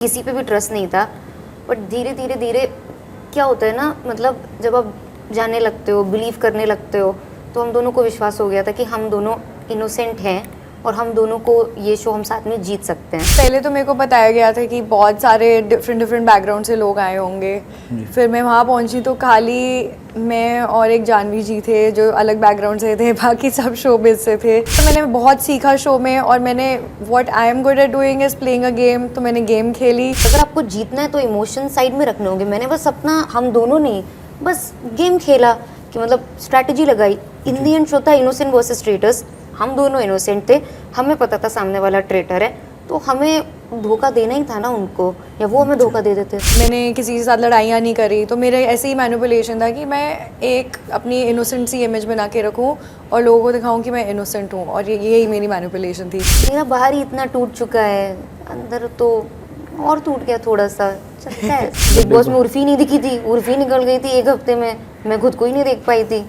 किसी पे भी ट्रस्ट नहीं था। बट धीरे धीरे धीरे क्या होता है ना, मतलब जब आप जानने लगते हो, बिलीव करने लगते हो, तो हम दोनों को विश्वास हो गया था कि हम दोनों इनोसेंट हैं और हम दोनों को ये शो हम साथ में जीत सकते हैं। पहले तो मेरे को बताया गया था कि बहुत सारे डिफरेंट बैकग्राउंड से लोग आए होंगे। फिर मैं वहाँ पहुँची तो खाली मैं और एक जानवी जी थे जो अलग बैकग्राउंड से थे, बाकी सब शोबिज से थे। तो मैंने बहुत सीखा शो में, और मैंने what I am good at doing is playing a game. तो मैंने गेम खेली। अगर आपको जीतना है तो इमोशन साइड में रखने होंगे। मैंने बस अपना, हम दोनों ने बस गेम खेला कि मतलब स्ट्रैटेजी लगाई। इन दी एंड शो था इनोसेंट वर्सेस ट्रेटर्स। हम दोनों इनोसेंट थे, हमें पता था सामने वाला ट्रेटर है, तो हमें धोखा देना ही था ना उनको, या वो हमें धोखा दे देते। मैंने किसी के साथ लड़ाइयाँ नहीं करी, तो मेरे ऐसे ही मैनिपुलेशन था कि मैं एक अपनी इनोसेंट सी इमेज बना के रखूँ और लोगों को दिखाऊँ कि मैं इनोसेंट हूँ, और यही मेरी मैनिपुलेशन थी। मेरा बाहर ही इतना टूट चुका है, अंदर तो और टूट गया थोड़ा सा, चलता है। बिग बॉस में उर्फी नहीं दिखी थी, उर्फी निकल गई थी एक हफ्ते में, मैं खुद को ही नहीं देख पाई थी।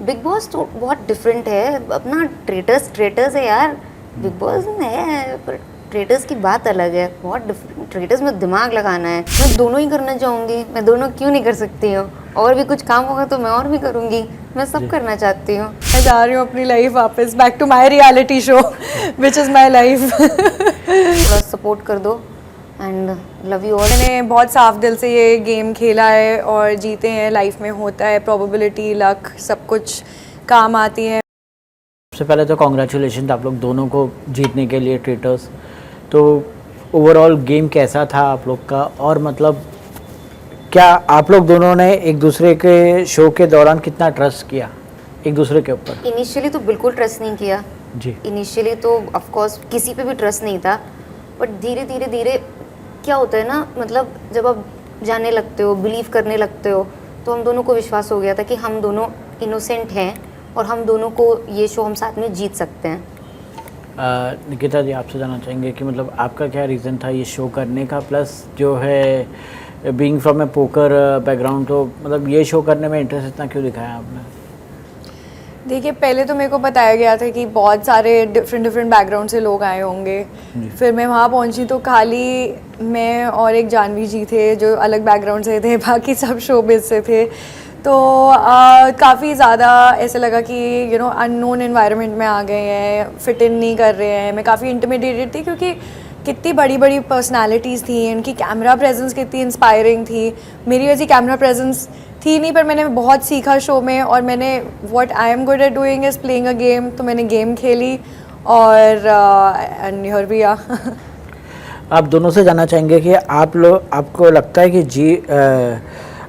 बिग बॉस तो बहुत डिफरेंट है, अपना ट्रेटर्स है यार। बिग बॉस है पर ट्रेटर्स की बात अलग है, बहुत डिफरेंट। ट्रेटर्स में दिमाग लगाना है। मैं दोनों ही करना चाहूँगी, मैं दोनों क्यों नहीं कर सकती हूँ? और भी कुछ काम होगा तो मैं और भी करूँगी, मैं सब करना चाहती हूँ। मैं जा रही हूँ अपनी लाइफ वापस, back to my reality show which is my life. थोड़ा सपोर्ट कर दो एंड लव यू ऑल। मैंने बहुत साफ दिल से ये गेम खेला है और जीते हैं। लाइफ में होता है, प्रोबेबिलिटी, लक, सब कुछ काम आती है। सबसे पहले तो कॉन्ग्रेचुलेशन आप लोग दोनों को जीतने के लिए ट्रेटर्स। तो ओवरऑल गेम कैसा था आप लोग का, और मतलब क्या आप लोग दोनों ने एक दूसरे के शो के दौरान कितना ट्रस्ट किया एक दूसरे के ऊपर? इनिशियली तो बिल्कुल ट्रस्ट नहीं किया जी। इनिशियली तो ऑफ कोर्स किसी पे भी ट्रस्ट नहीं था। बट धीरे धीरे धीरे क्या होता है ना, मतलब जब आप जानने लगते हो, बिलीव करने लगते हो, तो हम दोनों को विश्वास हो गया था कि हम दोनों इनोसेंट हैं और हम दोनों को ये शो हम साथ में जीत सकते हैं। निकिता जी, आपसे जानना चाहेंगे कि मतलब आपका क्या रीज़न था ये शो करने का, प्लस जो है being from A poker background, तो मतलब ये शो करने में इंटरेस्ट इतना क्यों दिखाया आपने? देखिए, पहले तो मेरे को बताया गया था कि बहुत सारे डिफरेंट बैकग्राउंड से लोग आए होंगे। फिर मैं वहाँ पहुँची तो खाली मैं और एक जानवी जी थे जो अलग बैकग्राउंड से थे, बाकी सब शोबिज से थे। तो काफ़ी ज़्यादा ऐसे लगा कि अननोन एनवायरनमेंट में आ गए हैं, फिट इन नहीं कर रहे हैं। मैं काफ़ी इंटिमिडेटेड थी क्योंकि कितनी बड़ी बड़ी पर्सनालिटीज़ थी, उनकी कैमरा प्रेजेंस कितनी इंस्पायरिंग थी। मेरी वैसी कैमरा प्रेजेंस थी नहीं, पर मैंने बहुत सीखा शो में, और मैंने what I am good at doing is playing a game. तो मैंने गेम खेली और एंड हियर वी आर। आप दोनों से जानना चाहेंगे कि आपको लगता है कि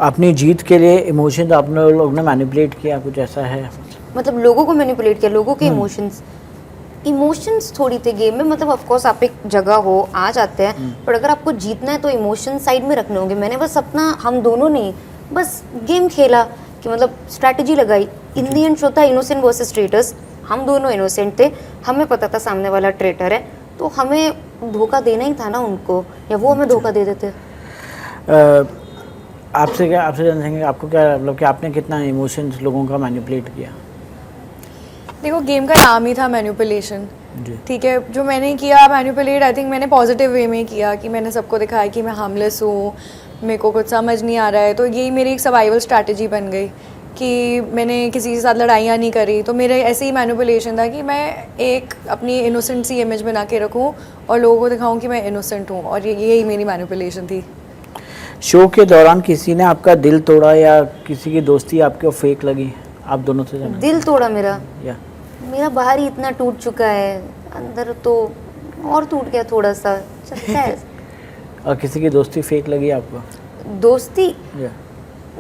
अपनी जीत के लिए इमोशन आप लोग ने मैनिपुलेट किया, कुछ ऐसा है? मतलब लोगों को मैनिपुलेट किया, लोगों के इमोशंस थोड़ी थे गेम में। मतलब ऑफ कोर्स आप एक जगह हो, आ जाते हैं, पर अगर आपको जीतना है तो इमोशन साइड में रखने होंगे। मैंने बस अपना, हम दोनों ने बस गेम खेला कि मतलब स्ट्रैटेजी लगाई। इन दी एंड शो था इनोसेंट वर्सेस ट्रेटर्स। हम दोनों इनोसेंट थे, हमें पता था सामने वाला ट्रेटर है, तो हमें धोखा देना ही था ना उनको, या वो हमें धोखा दे देते। आपसे जानना चाहेंगे, आपको क्या मतलब कि आपने कितना इमोशंस लोगों का मैनिपुलेट किया? देखो, गेम का नाम ही था मैनिपुलेशन, ठीक है। जो मैंने किया मैनिपुलेट, आई थिंक मैंने पॉजिटिव वे में किया कि मैंने सबको दिखाया कि मैं हार्मलेस हूँ, मेरे को कुछ समझ नहीं आ रहा है। तो यही मेरी एक सर्वाइवल स्ट्रैटेजी बन गई कि मैंने किसी के साथ लड़ाइयाँ नहीं करी। तो मेरे ऐसे ही मैनिपुलेशन था कि मैं एक अपनी इनोसेंट सी इमेज बना के रखूँ और लोगों को दिखाऊँ कि मैं इनोसेंट हूँ, और यही मेरी मैनिपुलेशन थी। शो के दौरान किसी ने आपका दिल तोड़ा या किसी की दोस्ती आपको फेक लगी? आप दोनों से जानना। दिल तोड़ा मेरा? या मेरा बाहर ही इतना टूट चुका है, अंदर तो और टूट गया थोड़ा सा, चलता है। और किसी की दोस्ती फेक लगी आपको? दोस्ती या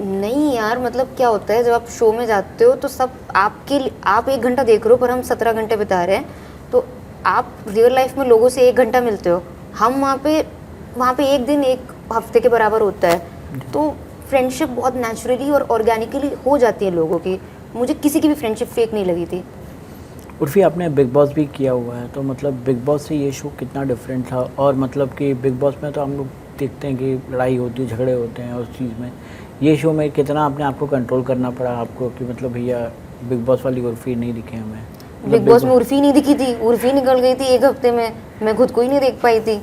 नहीं यार, मतलब क्या होता है जब आप शो में जाते हो तो सब आपके लिए, आप 1 घंटा देख रहे हो पर हम 17 घंटे बिता रहे हैं। तो आप रियल लाइफ में लोगों से 1 घंटा मिलते हो, हम वहाँ पे 1 दिन 1 हफ्ते के बराबर होता है। तो फ्रेंडशिप बहुत नेचुरली और ऑर्गेनिकली हो जाती है लोगों की। मुझे किसी की भी फ्रेंडशिप फेक नहीं लगी थी। उर्फी, आपने बिग बॉस भी किया हुआ है, तो मतलब बिग बॉस से ये शो कितना डिफरेंट था? और मतलब कि बिग बॉस में तो हम लोग देखते हैं कि लड़ाई होती है, झगड़े होते हैं, उस चीज़ में ये शो में कितना अपने आप को कंट्रोल करना पड़ा आपको कि मतलब भैया बिग बॉस वाली उर्फी नहीं दिखे हमें? बिग बॉस में उर्फी नहीं दिखी थी, उर्फी निकल गई थी एक हफ्ते में, मैं खुद को ही नहीं देख पाई थी।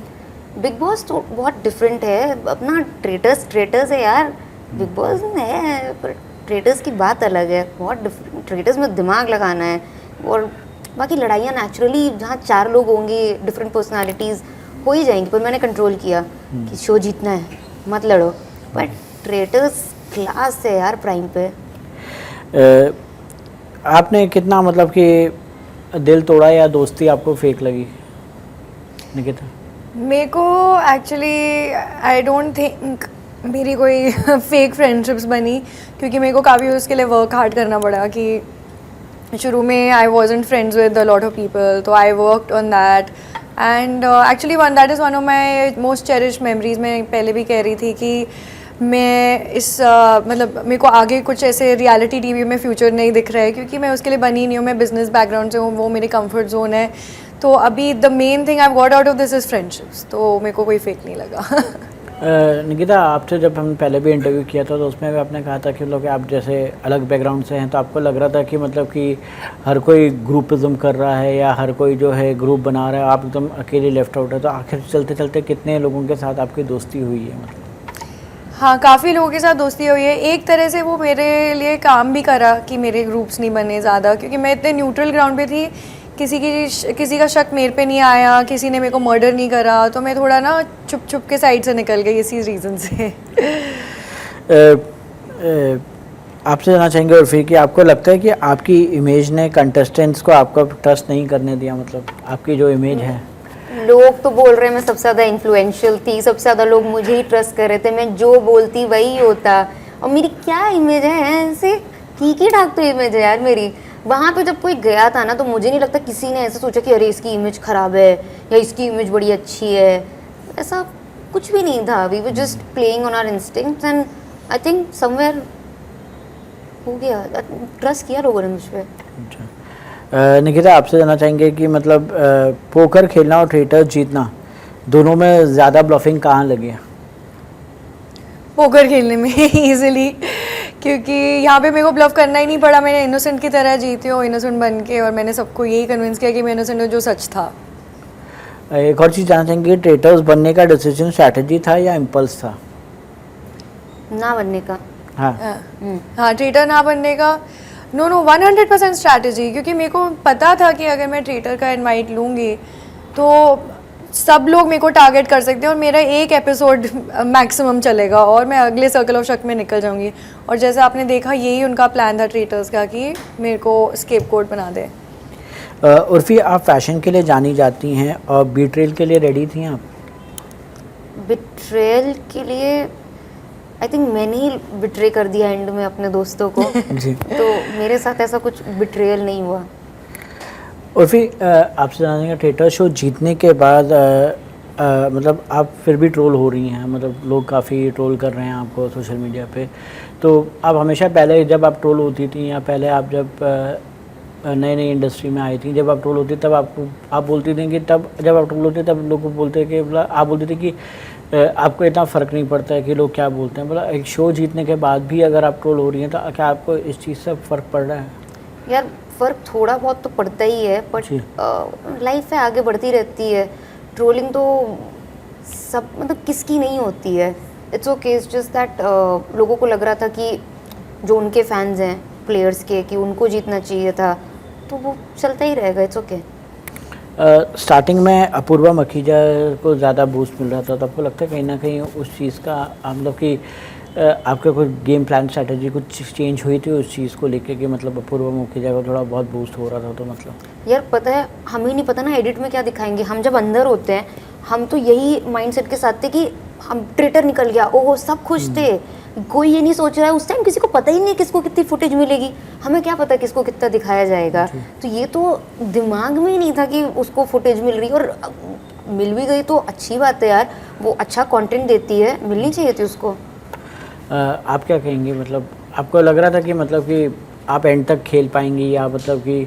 बिग बॉस तो बहुत डिफरेंट है, अपना ट्रेटर्स है यार, बिग बॉस है पर ट्रेटर्स की बात अलग है, बहुत डिफरेंट। ट्रेटर्स में दिमाग लगाना है, और बाकी लड़ाइयाँ नेचुरली जहाँ 4 लोग होंगे, डिफरेंट पर्सनालिटीज़ हो ही जाएंगी, पर मैंने कंट्रोल किया कि शो जीतना है, मत लड़ो। बट ट्रेटर्स क्लास है यार प्राइम पे। आपने कितना मतलब कि दिल तोड़ा या दोस्ती आपको फेक लगी निकिता? मेरे को एक्चुअली आई डोंट थिंक मेरी कोई फेक फ्रेंडशिप्स बनी, क्योंकि मेरे को काफ़ी उसके लिए वर्क हार्ड करना पड़ा कि शुरू में I wasn't friends with a lot of people, तो I worked on that and actually that is one of my most cherish memories. मैं पहले भी कह रही थी कि मैं इस मतलब मेरे को आगे कुछ ऐसे रियलिटी टीवी में फ्यूचर नहीं दिख रहा है, क्योंकि मैं उसके लिए बनी नहीं हूँ, मैं बिजनेस बैकग्राउंड से हूँ, वो मेरी कंफर्ट जोन है। तो अभी the main thing I got out of this is friendships, तो मेरे को कोई फेक नहीं लगा। निकिता, आपसे जब हम पहले भी इंटरव्यू किया था तो उसमें भी आपने कहा था कि मतलब कि आप जैसे अलग बैकग्राउंड से हैं, तो आपको लग रहा था कि मतलब कि हर कोई ग्रुपिज्म कर रहा है या हर कोई जो है ग्रुप बना रहा है, आप एकदम अकेले लेफ्ट आउट है। तो आखिर चलते चलते कितने लोगों के साथ आपकी दोस्ती हुई है? मतलब हाँ, काफ़ी लोगों के साथ दोस्ती हुई है। एक तरह से वो मेरे लिए काम भी करा कि मेरे ग्रुप्स नहीं बने ज़्यादा, क्योंकि मैं इतने न्यूट्रल ग्राउंड पे थी, किसी का शक मेरे पे नहीं आया, किसी ने मेरे को मर्डर नहीं करा, तो मैं थोड़ा ना छुप छुप के साइड से निकल गई इसी रीज़न से। आपसे जानना चाहेंगे और फिर कि आपको लगता है कि आपकी इमेज ने कंटेस्टेंट्स को आपका ट्रस्ट नहीं करने दिया? मतलब आपकी जो इमेज है, लोग तो बोल रहे हैं मैं सबसे ज़्यादा इन्फ्लुएंशियल थी, सबसे ज़्यादा लोग मुझे ही ट्रस्ट कर रहे थे, मैं जो बोलती वही होता, और मेरी क्या इमेज है ऐसे ठीक ही ठाक तो इमेज है यार मेरी। वहाँ पे जब कोई गया था ना, तो मुझे नहीं लगता किसी ने ऐसे सोचा कि अरे इसकी इमेज ख़राब है या इसकी इमेज बड़ी अच्छी है, ऐसा कुछ भी नहीं था। We were just playing on our instincts and I think somewhere हो गया, ट्रस्ट किया लोगों ने मुझ पर। अच्छा। निकिता, आपसे जानना चाहेंगे कि मतलब पोकर खेलना और थिएटर जीतना दोनों में ज़्यादा ब्लफिंग कहाँ लगी है? पोकर खेलने में इजीली, क्योंकि यहाँ पे मेरे को ब्लफ करना ही नहीं पड़ा, मैंने इनोसेंट की तरह जीती हूँ, इनोसेंट बन के, और मैंने सबको यही कन्विंस किया कि मैं इनोसेंट हूँ, जो सच था। एक और चीज़ जानना चाहेंगे, ट्रेटर्स बनने का डिसीजन स्ट्रैटेजी था या इम्पल्स था? ना बनने का। हाँ, हाँ, ट्रेटर ना बनने का नो 100% स्ट्रैटेजी, क्योंकि मेरे को पता था कि अगर मैं ट्रेटर का इनवाइट लूँगी तो सब लोग मेरे को टारगेट कर सकते हैं, और मेरा एक एपिसोड मैक्सिमम चलेगा और मैं अगले सर्कल ऑफ शक में निकल जाऊंगी। और जैसे आपने देखा, यही उनका प्लान था ट्रेटर्स का कि मेरे को स्केपगोट बना दे। उर्फी, आप फैशन के लिए जानी जाती हैं और बीट्रेल के लिए रेडी थी आप? बिट्रेल के लिए आई थिंक मैंने ही बिट्रे कर दिया एंड में अपने दोस्तों को। जी। तो मेरे साथ ऐसा कुछ बिट्रेयल नहीं हुआ। उर्फी, आपसे जानेंगे, थिएटर शो जीतने के बाद मतलब आप फिर भी ट्रोल हो रही हैं, मतलब लोग काफ़ी ट्रोल कर रहे हैं आपको सोशल मीडिया पे। तो आप हमेशा पहले जब आप ट्रोल होती थी या पहले आप जब नई नई इंडस्ट्री में आई थी, जब आप ट्रोल होती तब आप बोलती थी कि तब जब आप ट्रोल होती तब लोग बोलते कि बोला आप बोलती थी कि आपको इतना फ़र्क नहीं पड़ता है कि लोग क्या बोलते हैं। बोला एक शो जीतने के बाद भी अगर आप ट्रोल हो रही हैं तो क्या आपको इस चीज़ से फ़र्क पड़ रहा है? यार फ़र्क थोड़ा बहुत तो पड़ता ही है, बट लाइफ है, आगे बढ़ती रहती है। ट्रोलिंग तो सब मतलब किसकी नहीं होती है। It's okay, it's just that लोगों को लग रहा था कि जो उनके फैंस हैं प्लेयर्स के, कि उनको जीतना चाहिए था, तो वो चलता ही रहेगा। It's okay. स्टार्टिंग में अपूर्वा मखीजा को ज़्यादा बूस्ट मिल रहा था, तो आपको लगता है कहीं ना कहीं उस चीज़ का मतलब कि आपका कोई गेम प्लान स्ट्रैटेजी कुछ चेंज हुई थी उस चीज़ को लेके कि मतलब अपूर्वा मखीजा को थोड़ा बहुत बूस्ट हो रहा था? तो मतलब यार पता है, हमें नहीं पता ना एडिट में क्या दिखाएंगे। हम जब अंदर होते हैं हम तो यही माइंडसेट के साथ थे कि हम ट्रेटर निकल गया, ओहो सब खुश थे, कोई ये नहीं सोच रहा है। उस टाइम किसी को पता ही नहीं किसको कितनी फुटेज मिलेगी, हमें क्या पता किसको कितना दिखाया जाएगा। तो ये तो दिमाग में ही नहीं था कि उसको फुटेज मिल रही, और मिल भी गई तो अच्छी बात है यार, वो अच्छा कंटेंट देती है, मिलनी चाहिए थी उसको। आप क्या कहेंगे, मतलब आपको लग रहा था कि मतलब कि आप एंड तक खेल पाएंगी, या मतलब कि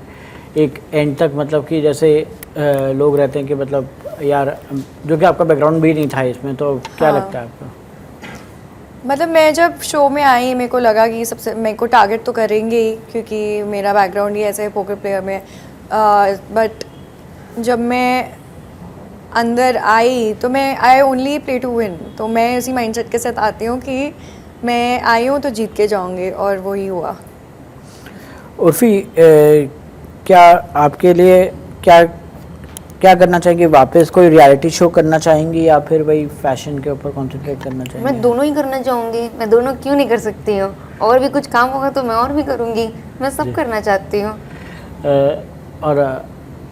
एक एंड तक मतलब कि जैसे लोग रहते हैं कि मतलब यार, जो कि आपका बैकग्राउंड भी नहीं था इसमें, तो क्या लगता है आपको? मतलब मैं जब शो में आई मेरे को लगा कि सबसे मेरे को टारगेट तो करेंगे ही, क्योंकि मेरा बैकग्राउंड ही ऐसे है पोकर प्लेयर में। बट जब मैं अंदर आई तो मैं I only play to win, तो मैं इसी माइंडसेट के साथ आती हूँ कि मैं आई हूँ तो जीत के जाऊँगी, और वही हुआ। उर्फी क्या आपके लिए क्या क्या करना चाहेंगी? वापस कोई रियलिटी शो करना चाहेंगी या फिर वही फैशन के ऊपर कंसंट्रेट करना चाहेंगी? मैं दोनों ही करना चाहूँगी, मैं दोनों क्यों नहीं कर सकती हूँ? और भी कुछ काम होगा तो मैं और भी करूँगी, मैं सब करना चाहती हूँ। और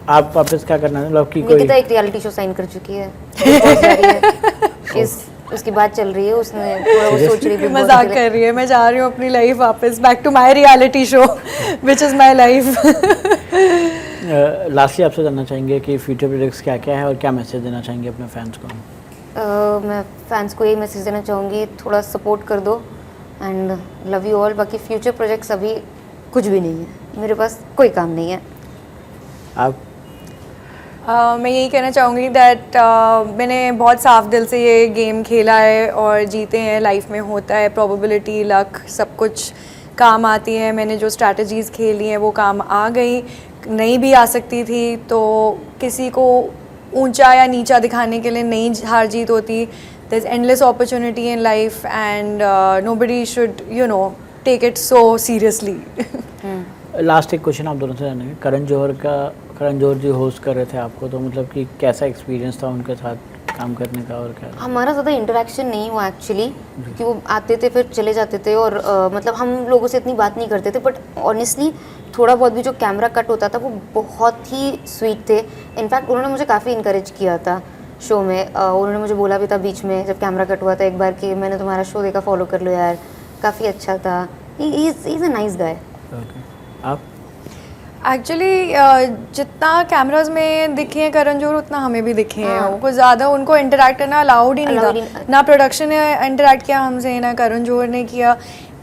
आप वापस क्या करना मतलब कि कोई निकिता एक रियलिटी शो साइन कर चुकी है, बहुत जा रही है। इस उसकी बात चल रही है, उसने थोड़ा वो सोच रही थी बहुत मजाक के लिए। कर रही है, मैं जा रही हूँ अपनी लाइफ वापस back to my reality show which is my life. Lastly आपसे जानना चाहेंगे कि फ्यूचर प्रोजेक्ट्स क्या क्या है और क्या मैसेज देना चाहेंगे अपने फैंस को? मैं फैंस को यही मैसेज देना चाहूँगी, थोड़ा सपोर्ट कर दो एंड लव यू ऑल। बाकी फ्यूचर प्रोजेक्ट्स अभी कुछ भी नहीं है, मेरे पास कोई काम नहीं है। आप मैं यही कहना चाहूँगी दैट मैंने बहुत साफ दिल से ये गेम खेला है और जीते हैं। लाइफ में होता है, प्रोबेबिलिटी, लक, सब कुछ काम आती है। मैंने जो स्ट्रैटेजीज़ खेली हैं वो काम आ गई, नहीं भी आ सकती थी। तो किसी को ऊंचा या नीचा दिखाने के लिए नहीं हार जीत होती। There is endless opportunity in life and nobody should take it so seriously. Last एक क्वेश्चन आप दोनों से जानेंगे। करण जौहर जी होस्ट कर रहे थे आपको, तो मतलब कि कैसा एक्सपीरियंस था उनके साथ काम करने का और क्या? हमारा ज़्यादा इंटरेक्शन नहीं हुआ एक्चुअली, क्योंकि वो आते थे फिर चले जाते थे और मतलब हम लोगों से इतनी बात नहीं करते थे। बट ऑनेस्टली थोड़ा बहुत भी जो कैमरा कट होता था वो बहुत ही स्वीट थे। इनफैक्ट उन्होंने मुझे काफ़ी इंकरेज किया था शो में। उन्होंने मुझे बोला भी था बीच में जब कैमरा कट हुआ था एक बार कि मैंने तुम्हारा शो देखा, फॉलो कर लो यार, काफ़ी अच्छा था। He is a nice guy. आप एक्चुअली जितना कैमराज में दिखे हैं करण जौहर, उतना हमें भी दिखे हैं। वो कुछ ज़्यादा उनको इंटरेक्ट करना अलाउड ही नहीं Allowed ही था। नहीं। ना प्रोडक्शन ने इंटरेक्ट किया हमसे, ना करण जौहर ने किया।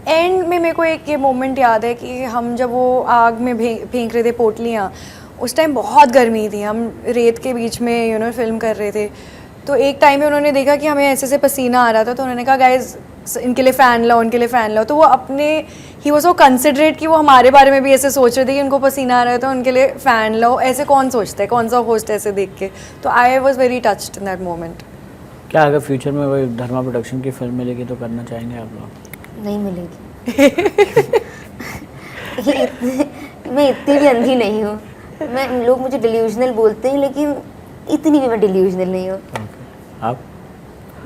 एंड में मेरे को एक ये मोमेंट याद है कि हम जब वो आग में फेंक रहे थे पोटलियाँ, उस टाइम बहुत गर्मी थी, हम रेत के बीच में फिल्म कर रहे थे। तो एक टाइम में उन्होंने देखा कि हमें ऐसे से पसीना आ रहा था, तो उन्होंने कहा गाइज इनके लिए फ़ैन लाओ, इनके लिए फ़ैन लाओ। तो वो अपने ही वो सो कंसिडरेट कि वो हमारे बारे में भी ऐसे सोच रहे थे कि उनको पसीना आ रहा है तो उनके लिए फ़ैन लाओ। ऐसे कौन सोचता है, कौन सा होस्ट ऐसे देख के? तो I was very touched in that moment. क्या अगर फ्यूचर में वही धर्मा प्रोडक्शन की फिल्म मिलेगी तो करना चाहेंगे आप लोग? नहीं मिलेगी। मैं इतनी भी अंधी नहीं हूँ। लोग मुझे डिल्यूजनल बोलते हैं, लेकिन इतनी भी मैं डिल्यूजनल नहीं हूँ। आप?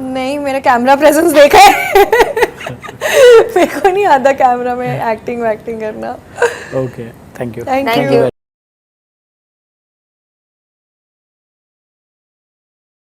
नहीं, मेरा कैमरा प्रेजेंस देखा है। मेरे को नहीं आता कैमरा में एक्टिंग वैक्टिंग करना। Okay, thank you. Thank you.